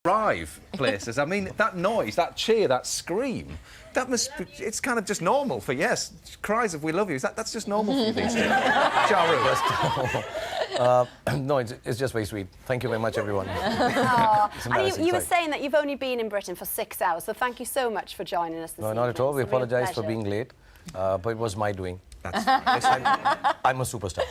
drive places. I mean, that noise, that cheer, that scream, that must be, it's kind of just normal for, yes, cries of "we love you." That's just normal for you these days. Shahrukh. No, it's just very sweet. Thank you very much, everyone. And you were saying that you've only been in Britain for 6 hours, so thank you so much for joining us this evening. No, not at all. We apologise for being late, but it was my doing. I'm a superstar.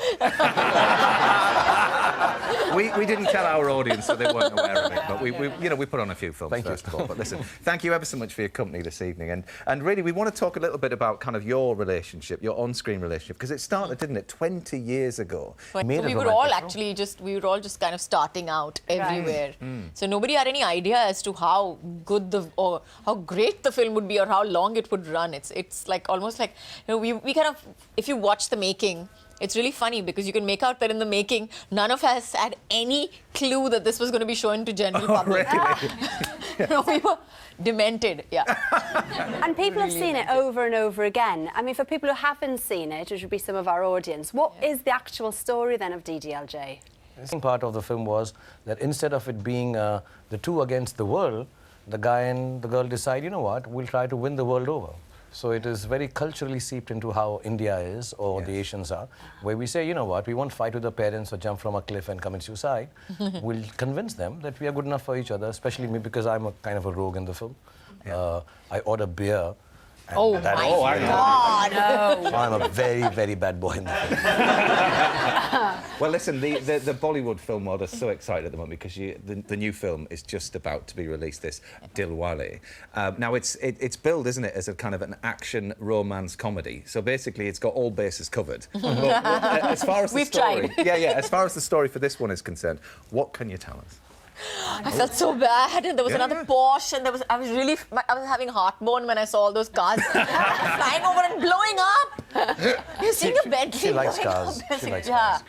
we didn't tell our audience, so they weren't aware of it. But we put on a few films first of all. But listen, thank you ever so much for your company this evening. And really, we want to talk a little bit about kind of your relationship, your on-screen relationship, because it started, didn't it, 20 years ago? So we were all actually just kind of starting out everywhere. Right. So nobody had any idea as to how good or how great the film would be or how long it would run. It's like almost like, you know, we kind of, if you watch the making, it's really funny because you can make out that in the making, none of us had any clue that this was going to be shown to general public. Really? You know, we were demented, yeah. And people have seen it over and over again. I mean, for people who haven't seen it, which would be some of our audience, what is the actual story then of DDLJ? The second part of the film was that instead of it being the two against the world, the guy and the girl decide, you know what, we'll try to win the world over. So it is very culturally seeped into how India is, or the Asians are, where we say, you know what, we won't fight with the parents or jump from a cliff and commit suicide. We'll convince them that we are good enough for each other, especially me, because I'm a kind of a rogue in the film. I order beer. Oh, my God! No. So I'm a very, very bad boy in the film. Well, listen, the Bollywood film world is so excited at the moment because the new film is just about to be released, this Dilwale. Now, it's billed, isn't it, as a kind of an action romance comedy. So basically, it's got all bases covered. But, as far as the story, as far as the story for this one is concerned, what can you tell us? I felt so bad, and there was another Porsche, and I was having heartburn when I saw all those cars flying over and blowing up. You've seen the Bentley. She likes cars. She likes cars.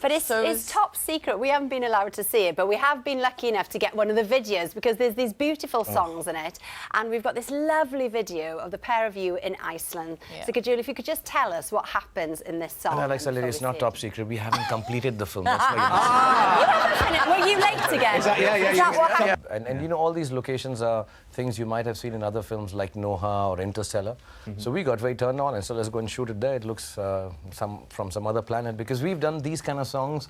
But it's top secret. We haven't been allowed to see it, but we have been lucky enough to get one of the videos because there's these beautiful songs in it, and we've got this lovely video of the pair of you in Iceland. So, Kajol, if you could just tell us what happens in this song. Alexa, lady, it's not top secret. We haven't completed the film. That's why Were you late again? Is that, what happened? And you know, all these locations are things you might have seen in other films like Noha or Interstellar. So we got very turned on, and so let's go and shoot it there. It looks from some other planet, because we've done these kind of songs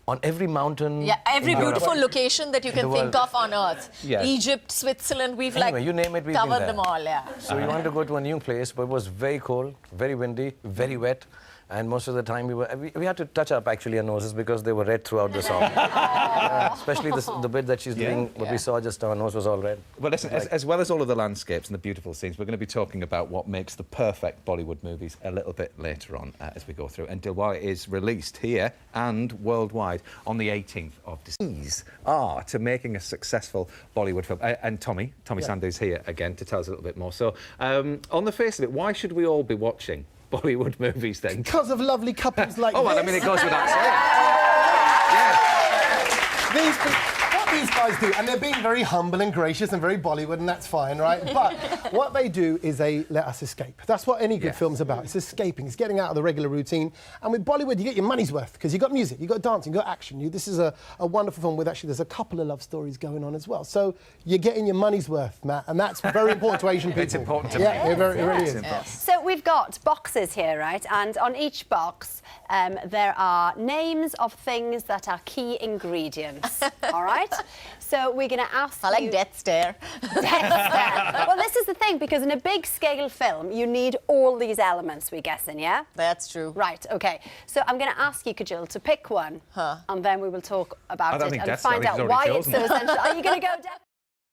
on every mountain. Yeah, every beautiful location that you can think of on Earth. Egypt, Switzerland, we've you name it, we've covered them all, So we wanted to go to a new place, but it was very cold, very windy, very wet. And most of the time we had to touch up actually our noses because they were red throughout the song. Especially the bit that she's doing, what we saw just, our nose was all red. Well, listen, as well as all of the landscapes and the beautiful scenes, we're going to be talking about what makes the perfect Bollywood movies a little bit later on as we go through. And Dilwale is released here and worldwide on the 18th of December. These are to making a successful Bollywood film. And Tommy Sandhu's here again to tell us a little bit more. So, on the face of it, why should we all be watching Bollywood movies then? Because of lovely couples like this. Well, I mean, it goes without saying. What these guys do, and they're being very humble and gracious and very Bollywood, and that's fine, right? But what they do is they let us escape. That's what any good film's about. It's escaping. It's getting out of the regular routine. And with Bollywood, you get your money's worth, because you've got music, you've got dancing, you've got action. This is a wonderful film with actually, there's a couple of love stories going on as well. So you're getting your money's worth, Matt, and that's very important to Asian people. It's important to me. Yeah, it really is. So we've got boxes here, right? And on each box, there are names of things that are key ingredients, all right? So we're going to ask I like Death Stare. Death Stare. Well, this is the thing, because in a big scale film, you need all these elements, we're guessing, yeah? That's true. Right, OK. So I'm going to ask you, Kajol, to pick one, and then we will talk about it and find out why it's so essential. Are you going to go Death